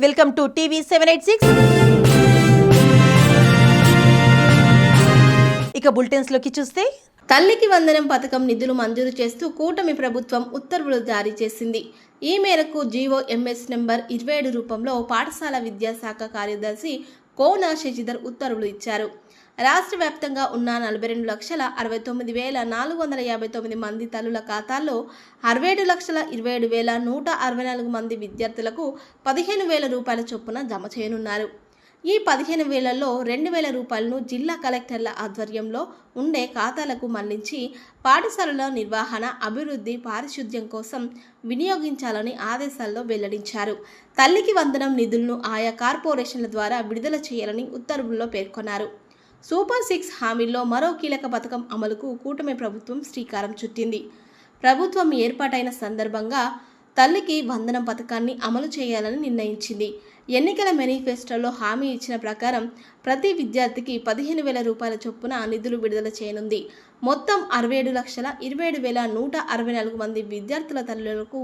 Welcome to TV 786. ఇక bulletins లోకి చూస్తే, తల్లికి వందనం పథకం నిధులు మంజూరు చేస్తూ కూటమి ప్రభుత్వం ఉత్తర్వులు జారీ చేసింది. ఈ మేరకు జీవోఎంఎస్ నెంబర్ 27 రూపంలో పాఠశాల విద్యాశాఖ కార్యదర్శి కోన శశిధర్ ఉత్తర్వులు ఇచ్చారు. రాష్ట్ర వ్యాప్తంగా ఉన్న 42,69,459 మంది తల్లుల ఖాతాల్లో 67,27,164 మంది విద్యార్థులకు 15,000 రూపాయల చొప్పున జమ చేయనున్నారు. ఈ 15,000లో 2,000 రూపాయలను జిల్లా కలెక్టర్ల ఆధ్వర్యంలో ఉండే ఖాతాలకు మళ్లించి పాఠశాలల నిర్వహణ, అభివృద్ధి, పారిశుద్ధ్యం కోసం వినియోగించాలని ఆదేశాల్లో వెల్లడించారు. తల్లికి వందనం నిధులను ఆయా కార్పొరేషన్ల ద్వారా విడుదల చేయాలని ఉత్తర్వుల్లో పేర్కొన్నారు. సూపర్ 6 హామీల్లో మరో కీలక పథకం అమలుకు కూటమి ప్రభుత్వం శ్రీకారం చుట్టింది. ప్రభుత్వం ఏర్పాటైన సందర్భంగా తల్లికి వందనం పథకాన్ని అమలు చేయాలని నిర్ణయించింది. ఎన్నికల మేనిఫెస్టోలో హామీ ఇచ్చిన ప్రకారం ప్రతి విద్యార్థికి 15,000 రూపాయల చొప్పున నిధులు విడుదల చేయనుంది. మొత్తం 67,27,164 మంది విద్యార్థుల తల్లులకు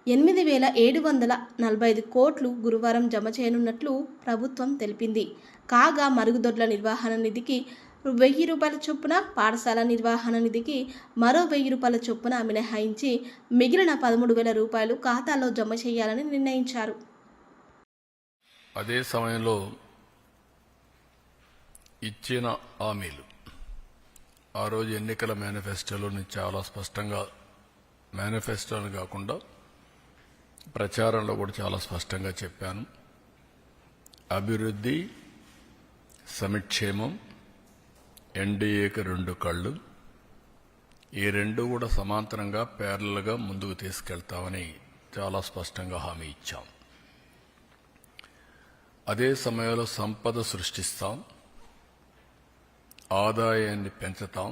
8,745 కోట్లు గురువారం జమ చేయనున్నట్లు ప్రభుత్వం తెలిపింది. కాగా మరుగుదొడ్ల నిర్వహణ నిధికి 1,000 రూపాయల చొప్పున, పాఠశాల నిర్వహణ నిధికి మరో 1,000 రూపాయల చొప్పున మినహాయించి మిగిలిన 13,000 రూపాయలు ఖాతాలో జమ చేయాలని నిర్ణయించారు. అదే సమయంలో ఇచ్చిన హామీలు ఆ రోజు ఎన్నికల మేనిఫెస్టోలోని చాలా స్పష్టంగా, మేనిఫెస్టోని కాకుండా ప్రచారంలో కూడా చాలా స్పష్టంగా చెప్పాను. అభివృద్ధి, సంక్షేమం, ఎన్డీఏకి 2 కళ్ళు, ఈ 2 కూడా సమాంతరంగా ప్యారలల్గా ముందుకు తీసుకెళ్తామని చాలా స్పష్టంగా హామీ ఇచ్చాం. అదే సమయంలో సంపద సృష్టిస్తాం, ఆదాయాన్ని పెంచుతాం,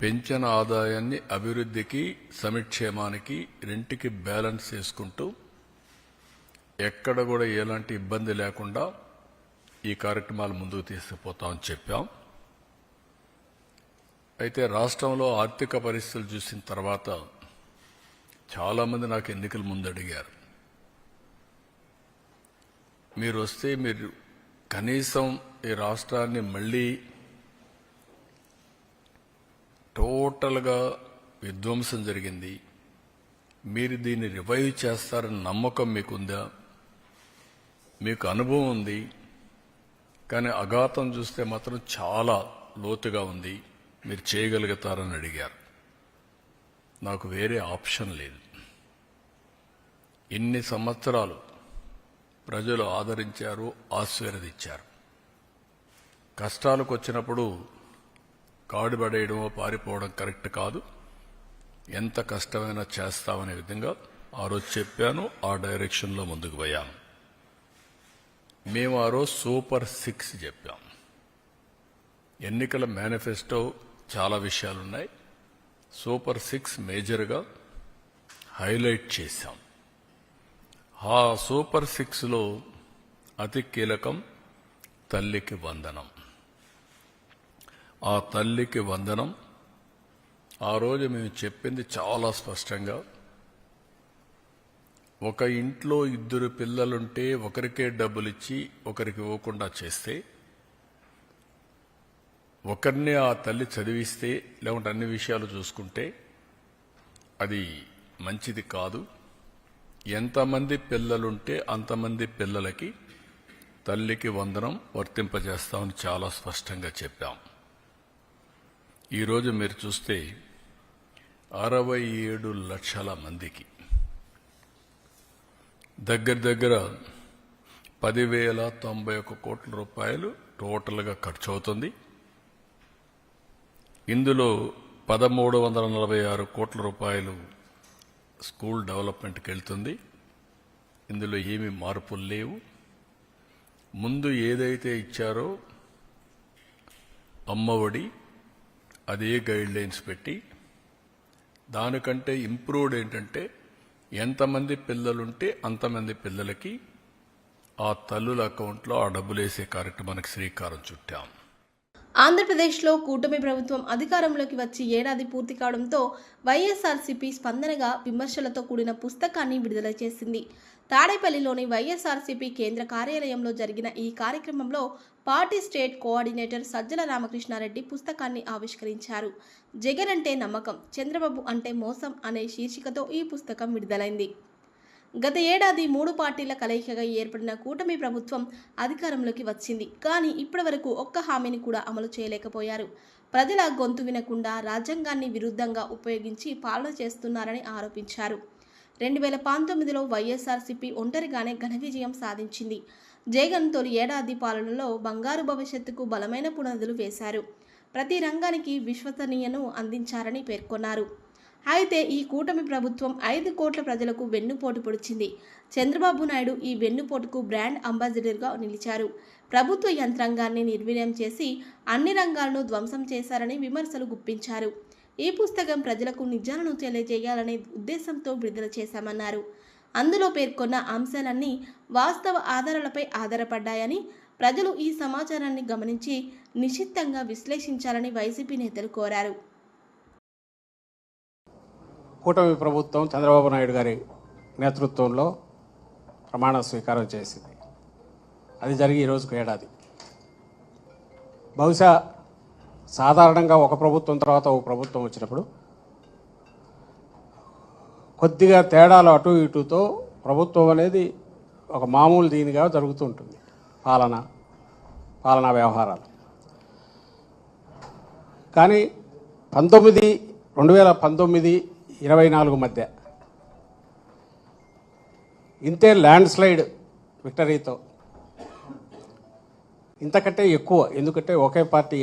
పెంచిన ఆదాయాన్ని అభివృద్ధికి, సంక్షేమానికి రెంటికి బ్యాలెన్స్ చేసుకుంటూ ఎక్కడ కూడా ఎలాంటి ఇబ్బంది లేకుండా ఈ కార్యక్రమాలు ముందుకు తీసుకుపోతామని చెప్పాం. అయితే రాష్ట్రంలో ఆర్థిక పరిస్థితులు చూసిన తర్వాత చాలామంది నాకు ఎన్నికల ముందు అడిగారు, మీరు వస్తే మీరు కనీసం ఈ రాష్ట్రాన్ని మళ్ళీ టోటల్గా విధ్వంసం జరిగింది, మీరు దీన్ని రివైవ్ చేస్తారని నమ్మకం మీకుందా, మీకు అనుభవం ఉంది, కానీ అఘాతం చూస్తే మాత్రం చాలా లోతుగా ఉంది, మీరు చేయగలుగుతారని అడిగారు. నాకు వేరే ఆప్షన్ లేదు. ఇన్ని సంవత్సరాలు ప్రజలు ఆదరించారు, ఆశీర్వదించారు. కష్టాలకు వచ్చినప్పుడు కాడుపడేయడమో పారిపోవడం కరెక్ట్ కాదు. ఎంత కష్టమైనా చేస్తామనే విధంగా ఆ రోజు చెప్పాను, ఆ డైరెక్షన్లో ముందుకు పోయాను. మేము ఆ రోజు సూపర్ 6 చెప్పాం. ఎన్నికల మేనిఫెస్టో చాలా విషయాలున్నాయి, సూపర్ 6 మేజర్గా హైలైట్ చేశాం. ఆ సూపర్ 6లో అతి కీలకం తల్లికి వందనం. ఆ తల్లికి వందనం ఆ రోజు మేము చెప్పింది చాలా స్పష్టంగా, ఒక ఇంట్లో 2 పిల్లలుంటే ఒకరికే డబ్బులిచ్చి ఒకరికి ఇవ్వకుండా చేస్తే, ఒకరినే ఆ తల్లి చదివిస్తే, లేకుంటే అన్ని విషయాలు చూసుకుంటే అది మంచిది కాదు. ఎంతమంది పిల్లలుంటే అంతమంది పిల్లలకి తల్లికి వందనం వర్తింపజేస్తామని చాలా స్పష్టంగా చెప్పాం. ఈరోజు మీరు చూస్తే 67 లక్షల మందికి దగ్గర 10,091 కోట్ల రూపాయలు టోటల్గా ఖర్చు అవుతుంది. ఇందులో 1,346 కోట్ల రూపాయలు స్కూల్ డెవలప్మెంట్కి వెళ్తుంది. ఇందులో ఏమీ మార్పులు లేవు. ముందు ఏదైతే ఇచ్చారో అమ్మఒడి, అదే గైడ్ లైన్స్ పెట్టి దానికంటే ఇంప్రూవ్డ్ ఏంటంటే ఎంతమంది పిల్లలుంటే అంతమంది పిల్లలకి ఆ తల్లుల అకౌంట్లో ఆ డబ్బులు వేసే కార్యక్రమానికి శ్రీకారం చుట్టాం. ఆంధ్రప్రదేశ్లో కూటమి ప్రభుత్వం అధికారంలోకి వచ్చి ఏడాది పూర్తి కావడంతో వైఎస్ఆర్సీపీ స్పందనగా విమర్శలతో కూడిన పుస్తకాన్ని విడుదల చేసింది. తాడేపల్లిలోని వైఎస్ఆర్సీపీ కేంద్ర కార్యాలయంలో జరిగిన ఈ కార్యక్రమంలో party state coordinator Sajjala Ramakrishna Reddy పుస్తకాన్ని ఆవిష్కరించారు. జగన్ అంటే నమ్మకం, చంద్రబాబు అంటే మోసం అనే శీర్షికతో ఈ పుస్తకం విడుదలైంది. గత ఏడాది 3 పార్టీల కలయికగా ఏర్పడిన కూటమి ప్రభుత్వం అధికారంలోకి వచ్చింది. కానీ ఇప్పటివరకు ఒక్క హామీని కూడా అమలు చేయలేకపోయారు. ప్రజల గొంతు వినకుండా రాజ్యాంగాన్ని విరుద్ధంగా ఉపయోగించి పాలన చేస్తున్నారని ఆరోపించారు. 2019లో వైఎస్ఆర్సీపీ ఒంటరిగానే ఘన విజయం సాధించింది. జగన్ తొలి ఏడాది పాలనలో బంగారు భవిష్యత్తుకు బలమైన పునాదులు వేశారు. ప్రతి రంగానికి విశ్వసనీయను అందించారని పేర్కొన్నారు. అయితే ఈ కూటమి ప్రభుత్వం 5 కోట్ల ప్రజలకు వెన్నుపోటు పొడిచింది. చంద్రబాబు నాయుడు ఈ వెన్నుపోటుకు బ్రాండ్ అంబాసిడర్గా నిలిచారు. ప్రభుత్వ యంత్రాంగాన్ని నిర్వీర్యం చేసి అన్ని రంగాలను ధ్వంసం చేశారని విమర్శలు గుప్పించారు. ఈ పుస్తకం ప్రజలకు నిజాలను తెలియజేయాలనే ఉద్దేశంతో విడుదల చేశామన్నారు. అందులో పేర్కొన్న అంశాలన్నీ వాస్తవ ఆధారాలపై ఆధారపడ్డాయని, ప్రజలు ఈ సమాచారాన్ని గమనించి నిశితంగా విశ్లేషించాలని వైసీపీ నేతలు కోరారు. కూటమి ప్రభుత్వం చంద్రబాబు నాయుడు గారి నేతృత్వంలో ప్రమాణ స్వీకారం చేసింది. అది జరిగి ఈరోజుకు ఏడాది. బహుశా సాధారణంగా ఒక ప్రభుత్వం తర్వాత ఒక ప్రభుత్వం వచ్చినప్పుడు కొద్దిగా తేడాలు అటు ఇటుతో ప్రభుత్వం అనేది ఒక మామూలు దీనిగా జరుగుతూ ఉంటుంది. పాలనా వ్యవహారాలు. కానీ 2019-24 మధ్య ఇంతే ల్యాండ్ స్లైడ్ విక్టరీతో ఇంతకంటే ఎక్కువ, ఎందుకంటే ఒకే పార్టీ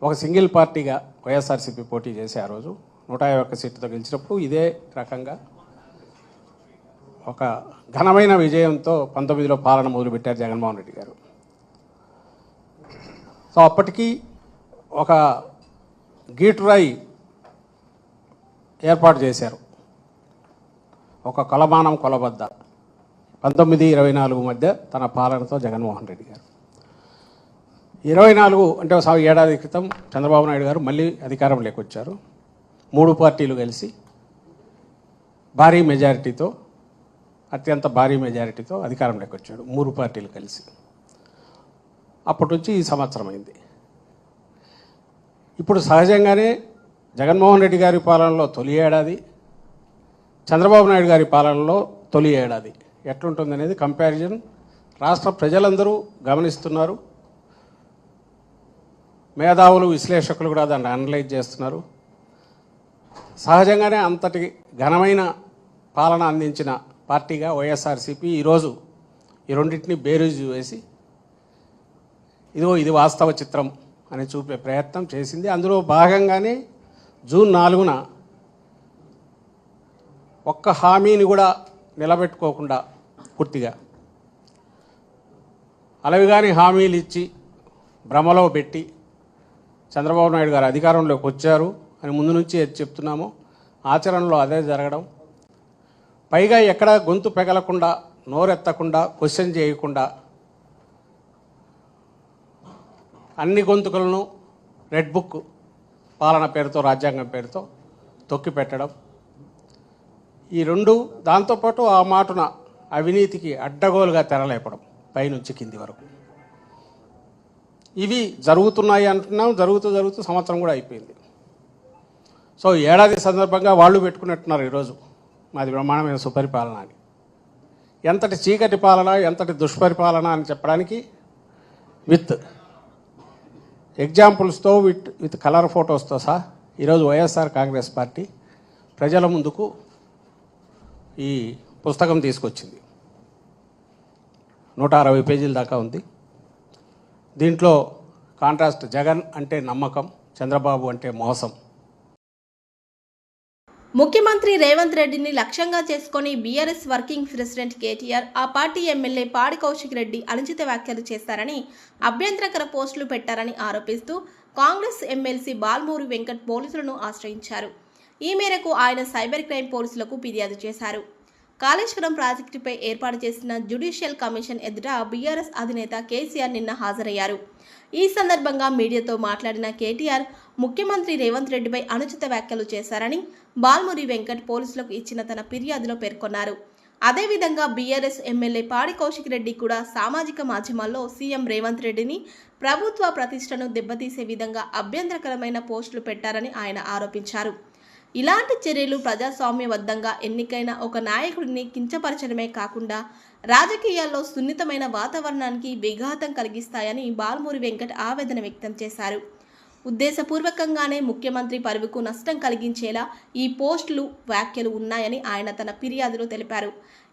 ఒక సింగిల్ పార్టీగా వైఎస్ఆర్సీపీ పోటీ చేసి ఆ రోజు 151 సీట్లతో గెలిచినప్పుడు ఇదే రకంగా ఒక ఘనమైన విజయంతో 19లో పాలన మొదలుపెట్టారు జగన్మోహన్ రెడ్డి గారు. సో అప్పటికి ఒక గీటురాయి ఏర్పాటు చేశారు, ఒక కొలమానం కొలబద్ద 19-24 మధ్య తన పాలనతో జగన్మోహన్ రెడ్డి గారు. 24 అంటే ఏడాది క్రితం చంద్రబాబు నాయుడు గారు మళ్ళీ అధికారంలోకి వచ్చారు. 3 పార్టీలు కలిసి అత్యంత భారీ మెజారిటీతో అధికారంలోకి వచ్చాడు. 3 పార్టీలు కలిసి. అప్పటి నుంచి ఈ సంవత్సరం అయింది. ఇప్పుడు సహజంగానే జగన్మోహన్ రెడ్డి గారి పాలనలో తొలి ఏడాది, చంద్రబాబు నాయుడు గారి పాలనలో తొలి ఏడాది ఎట్లుంటుందనేది కంపారిజన్ రాష్ట్ర ప్రజలందరూ గమనిస్తున్నారు. మేధావులు, విశ్లేషకులు కూడా దాన్ని అనలైజ్ చేస్తున్నారు. సహజంగానే అంతటి ఘనమైన పాలన అందించిన పార్టీగా వైఎస్ఆర్సీపీ ఈరోజు ఈ రెండింటిని బేరీజు వేసి ఇది వాస్తవ చిత్రం అని చూపే ప్రయత్నం చేసింది. అందులో భాగంగానే జూన్ 4న ఒక్క హామీని కూడా నిలబెట్టుకోకుండా పూర్తిగా అలవిగాని హామీలు ఇచ్చి భ్రమలో పెట్టి చంద్రబాబు నాయుడు గారు అధికారంలోకి వచ్చారు అని ముందు నుంచి చెప్తున్నాము. ఆచరణలో అదే జరగడం, పైగా ఎక్కడ గొంతు పెగలకుండా, నోరెత్తకుండా, క్వశ్చన్ చేయకుండా అన్ని గొంతుకలను రెడ్ బుక్ పాలన పేరుతో, రాజ్యాంగం పేరుతో తొక్కి పెట్టడం, ఈ రెండు, దాంతోపాటు ఆ మాటున అవినీతికి అడ్డగోలుగా తెరలేపడం పైనుంచి కింది వరకు. ఇవి జరుగుతున్నాయి అంటున్నాం. జరుగుతూ సంవత్సరం కూడా అయిపోయింది. సో ఏడాది సందర్భంగా వాళ్ళు పెట్టుకున్నట్టున్నారు ఈరోజు మాది బ్రహ్మాండమైన సుపరిపాలన అని. ఎంతటి చీకటి పాలన, ఎంతటి దుష్పరిపాలన అని చెప్పడానికి విత్ ఎగ్జాంపుల్స్తో విత్ కలర్ ఫొటోస్తో సహా ఈరోజు వైఎస్ఆర్ కాంగ్రెస్ పార్టీ ప్రజల ముందుకు ఈ పుస్తకం తీసుకొచ్చింది. 160 పేజీల దాకా ఉంది. దీంట్లో కాంట్రాస్ట్ జగన్ అంటే నమ్మకం, చంద్రబాబు అంటే మోసం. ముఖ్యమంత్రి రేవంత్ రెడ్డిని లక్ష్యంగా చేసుకుని బీఆర్ఎస్ వర్కింగ్ ప్రెసిడెంట్ కేటీఆర్, ఆ పార్టీ ఎమ్మెల్యే పాడి కౌశిక్ రెడ్డి అనుచిత వ్యాఖ్యలు చేశారని, అభ్యంతరకర పోస్టులు పెట్టారని ఆరోపిస్తూ కాంగ్రెస్ ఎమ్మెల్సీ బాల్మూరి వెంకట్ పోలీసులను ఆశ్రయించారు. ఈ మేరకు ఆయన సైబర్ క్రైమ్ పోలీసులకు ఫిర్యాదు చేశారు. కాళేశ్వరం ప్రాజెక్టుపై ఏర్పాటు చేసిన జ్యుడిషియల్ కమిషన్ ఎదుట బీఆర్ఎస్ అధినేత కేసీఆర్ నిన్న హాజరయ్యారు. ఈ సందర్భంగా మీడియాతో మాట్లాడిన కేటీఆర్ ముఖ్యమంత్రి రేవంత్ రెడ్డిపై అనుచిత వ్యాఖ్యలు చేశారని బాల్మురి వెంకట్ పోలీసులకు ఇచ్చిన తన ఫిర్యాదులో పేర్కొన్నారు. అదేవిధంగా బీఆర్ఎస్ ఎమ్మెల్యే పాడి కౌశిక్ రెడ్డి కూడా సామాజిక మాధ్యమాల్లో సీఎం రేవంత్ రెడ్డిని ప్రభుత్వ ప్రతిష్టను దెబ్బతీసే విధంగా అభ్యంతరకరమైన పోస్టులు పెట్టారని ఆయన ఆరోపించారు. ఇలాంటి చర్యలు ప్రజాస్వామ్యబద్ధంగా ఎన్నికైన ఒక నాయకుడిని కించపరచడమే కాకుండా రాజకీయాల్లో సున్నితమైన వాతావరణానికి విఘాతం కలిగిస్తాయని బాల్మురి వెంకట్ ఆవేదన వ్యక్తం చేశారు. ఉద్దేశపూర్వకంగానే ముఖ్యమంత్రి పరువుకు నష్టం కలిగించేలా ఈ పోస్టులు వ్యాఖ్యలు ఉన్నాయని ఆయన తన ఫిర్యాదులో తెలిపారు.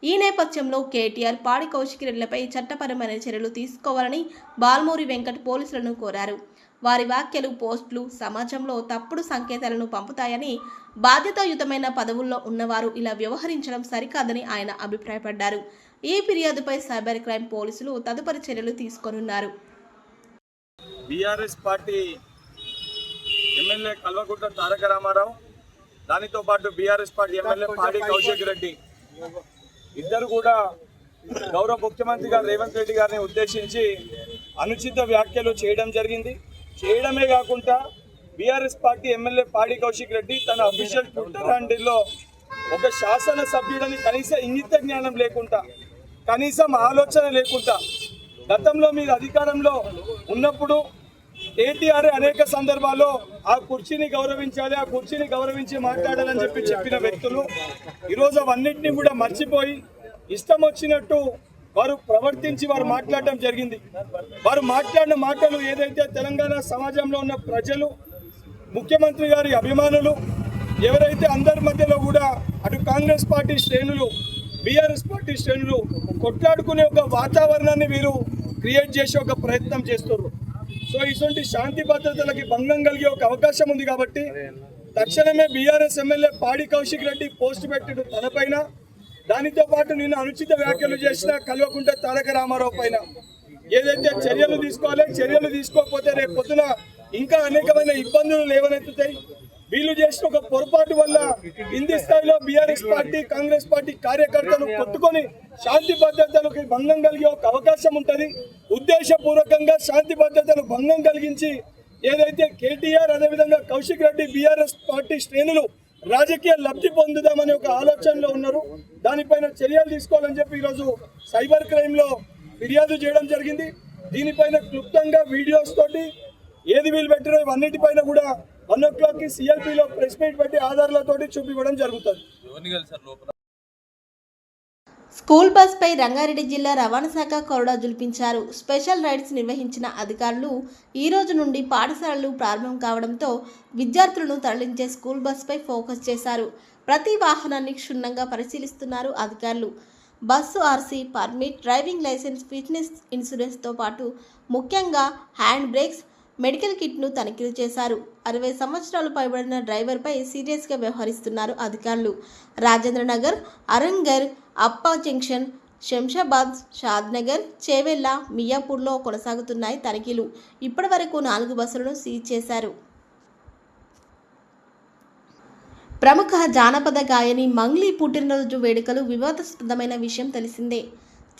ఈ నేపథ్యంలో కేటీఆర్ పాడి కౌశిక్ రెడ్డిలపై చట్టపరమైన చర్యలు తీసుకోవాలని బాల్మురి వెంకట్ పోలీసులను కోరారు. వారి వ్యాఖ్యలు పోస్టులు సమాజంలో తప్పుడు సంకేతాలను పంపుతాయని, బాధ్యతాయుతమైన పదవుల్లో ఉన్నవారు ఇలా వ్యవహరించడం సరికాదని ఆయన అభిప్రాయపడ్డారు. ఈ ఫిర్యాదుపై సైబర్ క్రైమ్ పోలీసులు తదుపరి చర్యలు తీసుకోనున్నారు. BRS party MLA Kalvakuntla Taraka Ramarao, దానితో పాటు బీఆర్ఎస్ పార్టీ ఎమ్మెల్యే పాడి కౌశిక్ రెడ్డి ఇద్దరు కూడా గౌరవ ముఖ్యమంత్రి గారు రేవంత్ రెడ్డి గారిని ఉద్దేశించి అనుచిత వ్యాఖ్యలు చేయడం జరిగింది. చేయడమే కాకుండా బీఆర్ఎస్ పార్టీ ఎమ్మెల్యే పాడి కౌశిక్ రెడ్డి తన అఫీషియల్ ట్విట్టర్ హ్యాండిల్లో ఒక శాసన సభ్యుడని కనీస ఇంగిత జ్ఞానం లేకుండా, కనీసం ఆలోచన లేకుండా, గతంలో మీరు అధికారంలో ఉన్నప్పుడు కేటీఆర్ అనేక సందర్భాల్లో ఆ కుర్చీని గౌరవించాలి, ఆ కుర్చీని గౌరవించి మాట్లాడాలని చెప్పిన వ్యక్తులు ఈరోజు అవన్నింటినీ కూడా మర్చిపోయి ఇష్టం వచ్చినట్టు వారు ప్రవర్తించి వారు మాట్లాడడం జరిగింది. వారు మాట్లాడిన మాటలు ఏదైతే తెలంగాణ సమాజంలో ఉన్న ప్రజలు, ముఖ్యమంత్రి గారి అభిమానులు, ఎవరైతే అందరి మధ్యలో కూడా అటు కాంగ్రెస్ పార్టీ శ్రేణులు, బీఆర్ఎస్ పార్టీ శ్రేణులు కొట్లాడుకునే ఒక వాతావరణాన్ని వీరు క్రియేట్ చేసే ఒక ప్రయత్నం చేస్తున్నారు. సో ఇటువంటి శాంతి భద్రతలకి భంగం కలిగే ఒక అవకాశం ఉంది కాబట్టి తక్షణమే బీఆర్ఎస్ ఎమ్మెల్యే పాడి కౌశిక్ రెడ్డి పోస్ట్ పెట్టిన తనపైన, దానితో పాటు నిన్న అనుచిత వ్యాఖ్యలు చేసిన కల్వకుంట్ల తారక రామారావు పైన ఏదైతే చర్యలు తీసుకోవాలి, చర్యలు తీసుకోకపోతే రేపు పొద్దున ఇంకా అనేకమైన ఇబ్బందులు లేవనెత్తుతాయి. వీళ్ళు చేసిన ఒక పొరపాటు వల్ల కింది స్థాయిలో బీఆర్ఎస్ పార్టీ, కాంగ్రెస్ పార్టీ కార్యకర్తలు కొట్టుకొని శాంతి భద్రతలకు భంగం కలిగే ఒక అవకాశం ఉంటుంది. ఉద్దేశపూర్వకంగా శాంతి భద్రతలు భంగం కలిగించి ఏదైతే కేటీఆర్ అదేవిధంగా కౌశిక్ రెడ్డి బీఆర్ఎస్ పార్టీ శ్రేణులు రాజకీయ లబ్ధి పొందుదామనే ఒక ఆలోచనలో ఉన్నారు. దానిపైన చర్యలు తీసుకోవాలని చెప్పి ఈరోజు సైబర్ క్రైమ్లో ఫిర్యాదు చేయడం జరిగింది. దీనిపైన క్లుప్తంగా వీడియోస్ తోటి ఏది వీలు పెట్టినో ఇవన్నిటిపైన కూడా 1 o'clockకి సిఎల్పిలో ప్రెస్ మీట్ పెట్టి ఆధారాలతోటి చూపించడం జరుగుతుంది. స్కూల్ బస్పై రంగారెడ్డి జిల్లా రవాణా శాఖ కొరడా జులిపించారు. స్పెషల్ రైడ్స్ నిర్వహించిన అధికారులు ఈ రోజు నుండి పాఠశాలలు ప్రారంభం కావడంతో విద్యార్థులను తరలించే స్కూల్ బస్పై ఫోకస్ చేశారు. ప్రతి వాహనాన్ని క్షుణ్ణంగా పరిశీలిస్తున్నారు అధికారులు. Bus RC, permit, driving licence, fitness, ఇన్సూరెన్స్తో పాటు ముఖ్యంగా హ్యాండ్ బ్రేక్స్, మెడికల్ కిట్ను తనిఖీలు చేశారు. 60 సంవత్సరాలు పైబడిన డ్రైవర్పై సీరియస్గా వ్యవహరిస్తున్నారు అధికారులు. రాజేంద్రనగర్, అరంగర్, అప్పా జంక్షన్, శంషాబాద్, షాద్నగర్, చేవెళ్ల, మియాపూర్లో కొనసాగుతున్నాయి తనిఖీలు. ఇప్పటి వరకు 4 బస్సులను సీజ్ చేశారు. ప్రముఖ జానపద గాయని మంగ్లీ పుట్టినరోజు వేడుకలు వివాదాస్పదమైన విషయం తెలిసిందే.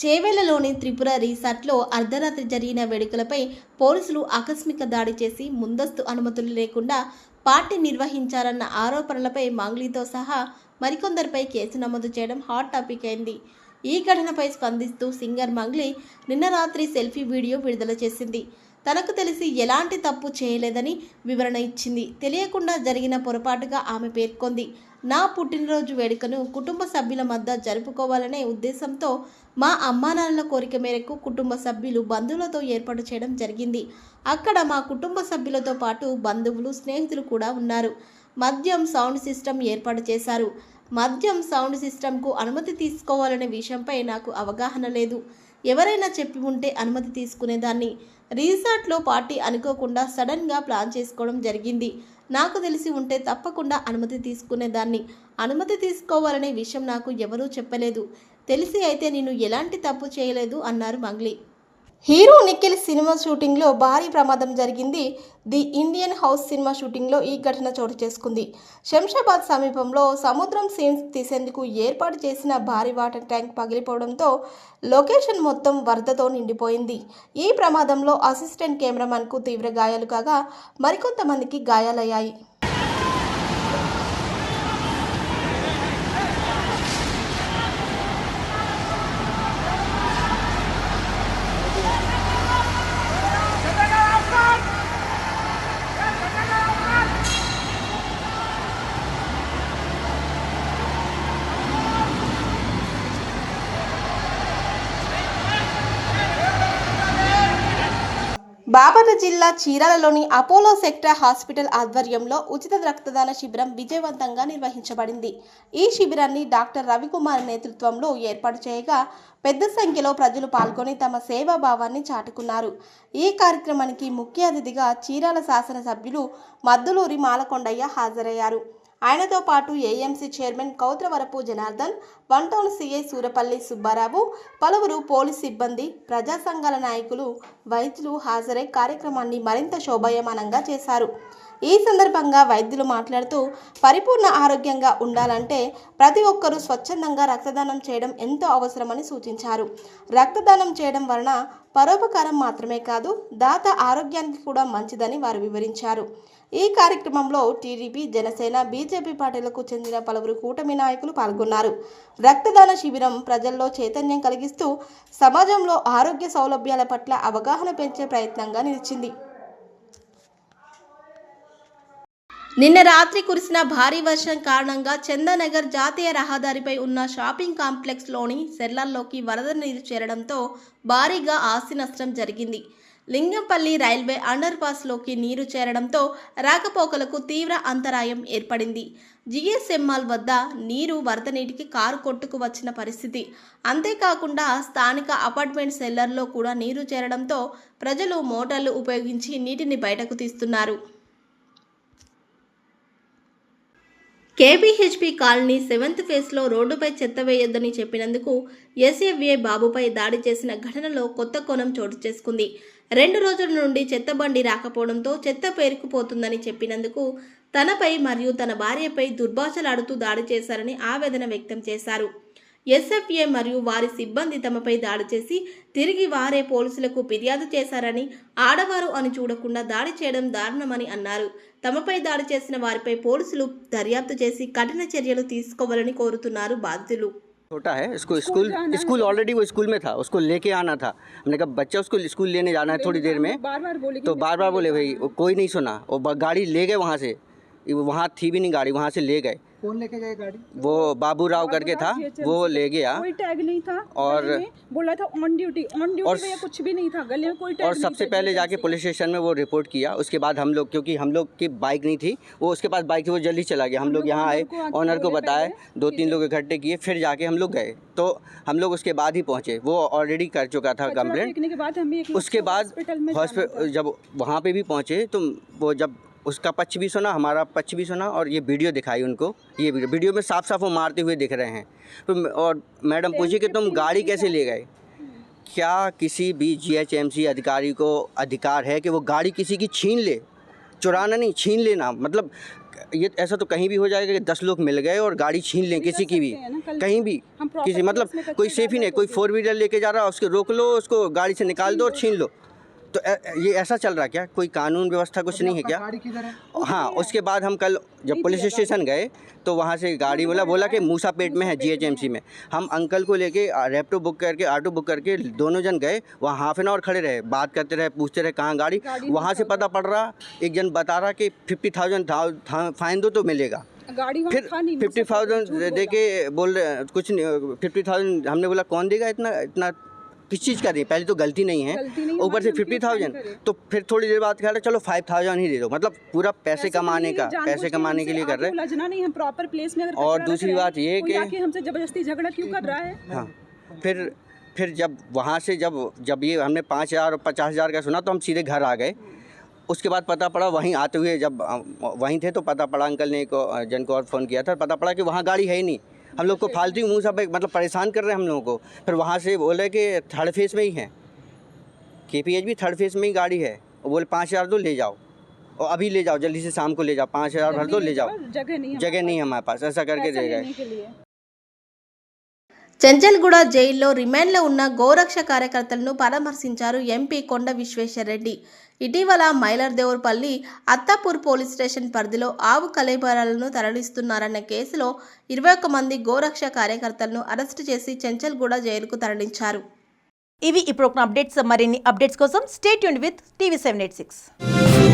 చేవెళ్లలోని త్రిపుర రిసార్ట్లో అర్ధరాత్రి జరిగిన వేడుకలపై పోలీసులు ఆకస్మిక దాడి చేసి ముందస్తు అనుమతులు లేకుండా పార్టీ నిర్వహించారన్న ఆరోపణలపై మంగ్లీతో సహా మరికొందరిపై కేసు నమోదు చేయడం హాట్ టాపిక్ అయింది. ఈ ఘటనపై స్పందిస్తూ సింగర్ మంగ్లీ నిన్న రాత్రి సెల్ఫీ వీడియో విడుదల చేసింది. తనకు తెలిసి ఎలాంటి తప్పు చేయలేదని వివరణ ఇచ్చింది. తెలియకుండా జరిగిన పొరపాటుగా ఆమె పేర్కొంది. నా పుట్టినరోజు వేడుకను కుటుంబ సభ్యుల మధ్య జరుపుకోవాలనే ఉద్దేశంతో మా అమ్మానాన్నల కోరిక మేరకు కుటుంబ సభ్యులు బంధువులతో ఏర్పాటు చేయడం జరిగింది. అక్కడ మా కుటుంబ సభ్యులతో పాటు బంధువులు, స్నేహితులు కూడా ఉన్నారు. మద్యం సౌండ్ సిస్టమ్ ఏర్పాటు చేశారు. మద్యం సౌండ్ సిస్టమ్కు అనుమతి తీసుకోవాలనే విషయంపై నాకు అవగాహన లేదు. ఎవరైనా చెప్పి ఉంటే అనుమతి తీసుకునేదాన్ని. రిసార్ట్లో పార్టీ అనుకోకుండా సడన్గా ప్లాన్ చేసుకోవడం జరిగింది. నాకు తెలిసి ఉంటే తప్పకుండా అనుమతి తీసుకునేదాన్ని. అనుమతి తీసుకోవాలనే విషయం నాకు ఎవరూ చెప్పలేదు. తెలిసి అయితే నేను ఎలాంటి తప్పు చేయలేదు అన్నారు మంగ్లీ. హీరో నిఖిల్ సినిమా షూటింగ్లో భారీ ప్రమాదం జరిగింది. ది ఇండియన్ హౌస్ సినిమా షూటింగ్లో ఈ ఘటన చోటు చేసుకుంది. శంషాబాద్ సమీపంలో సముద్రం సీన్స్ తీసేందుకు ఏర్పాటు చేసిన భారీ వాటర్ ట్యాంక్ పగిలిపోవడంతో లొకేషన్ మొత్తం వరదతో నిండిపోయింది. ఈ ప్రమాదంలో అసిస్టెంట్ కెమెరామెన్కు తీవ్ర గాయాలు కాగా మరికొంతమందికి గాయాలయ్యాయి. బాపట్ల జిల్లా చీరాలలోని అపోలో సెక్టర్ హాస్పిటల్ ఆధ్వర్యంలో ఉచిత రక్తదాన శిబిరం విజయవంతంగా నిర్వహించబడింది. ఈ శిబిరాన్ని డాక్టర్ రవికుమార్ నేతృత్వంలో ఏర్పాటు చేయగా పెద్ద సంఖ్యలో ప్రజలు పాల్గొని తమ సేవాభావాన్ని చాటుకున్నారు. ఈ కార్యక్రమానికి ముఖ్య అతిథిగా చీరాల శాసనసభ్యులు మద్దులూరి మాలకొండయ్య హాజరయ్యారు. ఆయనతో పాటు AMC chairman Kouthravarapu Janardhan, one town CI Surapalli Subbarao, పలువురు పోలీస్ సిబ్బంది, ప్రజా సంఘాల నాయకులు, వైద్యులు హాజరై కార్యక్రమాన్ని మరింత శోభాయమానంగా చేశారు. ఈ సందర్భంగా వైద్యులు మాట్లాడుతూ పరిపూర్ణ ఆరోగ్యంగా ఉండాలంటే ప్రతి ఒక్కరూ స్వచ్ఛందంగా రక్తదానం చేయడం ఎంతో అవసరమని సూచించారు. రక్తదానం చేయడం వలన పరోపకారం మాత్రమే కాదు, దాత ఆరోగ్యానికి కూడా మంచిదని వారు వివరించారు. ఈ కార్యక్రమంలో టీడీపీ, జనసేన, బీజేపీ పార్టీలకు చెందిన పలువురు కూటమి నాయకులు పాల్గొన్నారు. రక్తదాన శిబిరం ప్రజల్లో చైతన్యం కలిగిస్తూ సమాజంలో ఆరోగ్య సౌలభ్యాల పట్ల అవగాహన పెంచే ప్రయత్నంగా నిలిచింది. నిన్న రాత్రి కురిసిన భారీ వర్షం కారణంగా చందానగర్ జాతీయ రహదారిపై ఉన్న షాపింగ్ కాంప్లెక్స్లోని సెర్లర్లోకి వరద నీరు చేరడంతో భారీగా ఆస్తి నష్టం జరిగింది. లింగంపల్లి రైల్వే అండర్ పాస్లోకి నీరు చేరడంతో రాకపోకలకు తీవ్ర అంతరాయం ఏర్పడింది. జిఎస్ఎంఆల్ వద్ద నీరు వరద నీటికి కారు కొట్టుకు వచ్చిన పరిస్థితి. అంతేకాకుండా స్థానిక అపార్ట్మెంట్ సెల్లర్లో కూడా నీరు చేరడంతో ప్రజలు మోటార్లు ఉపయోగించి నీటిని బయటకు తీస్తున్నారు. కేపీహెచ్పీ కాలనీ 7th ఫేజ్లో రోడ్డుపై చెత్త వేయొద్దని చెప్పినందుకు ఎస్ఎఫ్ఏ బాబుపై దాడి చేసిన ఘటనలో కొత్త కోణం చోటు చేసుకుంది. 2 రోజుల నుండి చెత్త బండి రాకపోవడంతో చెత్త పేరుకుపోతుందని చెప్పినందుకు తనపై మరియు తన భార్యపై దుర్భాషలాడుతూ దాడి చేశారని ఆవేదన వ్యక్తం చేశారు. ఎస్ఎఫ్ఏ మరియు వారి సిబ్బంది తమపై దాడి చేసి తిరిగి వారే పోలీసులకు ఫిర్యాదు చేశారని, ఆడవారు అని చూడకుండా దాడి చేయడం దారుణమని అన్నారు. తమపై దాడి చేసిన వారిపై పోలీసులు దర్యాప్తు చేసి కఠిన చర్యలు తీసుకోవాలని కోరుతున్నారు బాధితులు. छोटा है स्कूल ऑलरेडी वो स्कूल में था, उसको लेके आना था। हमने कहा बच्चा उसको स्कूल लेने जाना है थोड़ी देर में, तो बार बार बोले भाई कोई नहीं सुना और गाड़ी ले गए वहाँ से, वहाँ थी भी नहीं गाड़ी, वहाँ से ले गए। कौन लेके गए गाड़ी? वो बाबू राव करके था, वो ले गया। कोई टैग नहीं था और बोला था ऑन ड्यूटी या कुछ भी नहीं था, गले में कोई टैग और सबसे पहले जाके पुलिस स्टेशन में वो रिपोर्ट किया। उसके बाद हम लोग, क्योंकि हम लोग की बाइक नहीं थी, वो उसके पास बाइक थी, वो जल्दी चला गया। हम लोग यहाँ आए, ऑनर को बताया, 2-3 लोग इकट्ठे किए, फिर जाके हम लोग गए। तो हम लोग उसके बाद ही पहुँचे, वो ऑलरेडी कर चुका था कंप्लेंट। उसके बाद हॉस्पिटल जब वहाँ पे भी पहुँचे तो वो जब उसका पक्ष भी सुना, हमारा पक्ष भी सुना और ये वीडियो दिखाई उनको। ये वीडियो में साफ साफ वो मारते हुए दिख रहे हैं। तो और मैडम पूछी कि तुम गाड़ी कैसे ले गए? क्या किसी भी जीएचएमसी अधिकारी को अधिकार है कि वो गाड़ी किसी की छीन ले? चुराना नहीं, छीन लेना। मतलब ये ऐसा तो कहीं भी हो जाएगा कि 10 लोग मिल गए और गाड़ी छीन लें किसी की भी, कहीं भी किसी, मतलब कोई सेफ ही नहीं। कोई 4 व्हीलर लेके जा रहा है, उसको रोक लो, उसको गाड़ी से निकाल दो और छीन लो। तो ये ऐसा चल रहा क्या? कोई कानून व्यवस्था कुछ नहीं है क्या? हाँ, उसके बाद हम कल जब पुलिस स्टेशन गए तो वहाँ से गाड़ी बोला कि मूसापेट में है जीएचएमसी में। हम अंकल को लेके रैप्टो बुक करके, ऑटो बुक करके दोनों जन गए वहाँ। हाफ एन आवर खड़े रहे, बात करते रहे, पूछते रहे कहाँ गाड़ी। वहाँ से पता पड़ रहा, एक जन बता रहा कि 50,000 फाइन दो तो मिलेगा। फिर 50,000 दे के बोल रहे कुछ नहीं। 50,000 हमने बोला कौन देगा इतना किस चीज़ का दें? पहले तो गलती नहीं है, ऊपर से 50,000। तो फिर थोड़ी देर बाद कह रहे चलो 5,000 ही दे दो। मतलब पूरा पैसे कमाने के लिए कर रहे हैं। हम प्रॉपर प्लेस में। और दूसरी बात ये कि हमसे जबरदस्ती झगड़ा क्यों कर रहा है? हाँ, फिर जब वहाँ से जब ये हमने 5,000 और 50,000 का सुना तो हम सीधे घर आ गए। उसके बाद पता पड़ा वहीं आते हुए, जब वहीं थे तो पता पड़ा, अंकल ने एक जन को और फ़ोन किया था, पता पड़ा कि वहाँ गाड़ी है ही नहीं। हम लोग को फालतू मुँह सब मतलब परेशान कर रहे हैं हम लोगों को। फिर वहाँ से बोले कि 3rd फेज में ही हैं। KPH भी थर्ड फेज में ही गाड़ी है, वो बोले 5,000 दो ले जाओ, और अभी ले जाओ, जल्दी से शाम को ले जाओ, 5,000 भर दो ले जाओ, जगह नहीं हमारे पास, ऐसा करके दे गए। చెంచల్గూడ జైల్లో రిమాండ్లో ఉన్న గోరక్ష కార్యకర్తలను పరామర్శించారు ఎంపీ కొండ విశ్వేశ్వరరెడ్డి. ఇటీవల మైలర్దేవరపల్లి అత్తాపూర్ పోలీస్ స్టేషన్ పరిధిలో ఆవు కళేబరాలను తరలిస్తున్నారన్న కేసులో 21 మంది గోరక్ష కార్యకర్తలను అరెస్టు చేసి చెంచల్గూడ జైలుకు తరలించారు. ఇవి ఇప్పుడు అప్డేట్స్. మరిన్ని అప్డేట్స్ కోసం స్టే ట్యూన్డ్ విత్ టీవీ 786.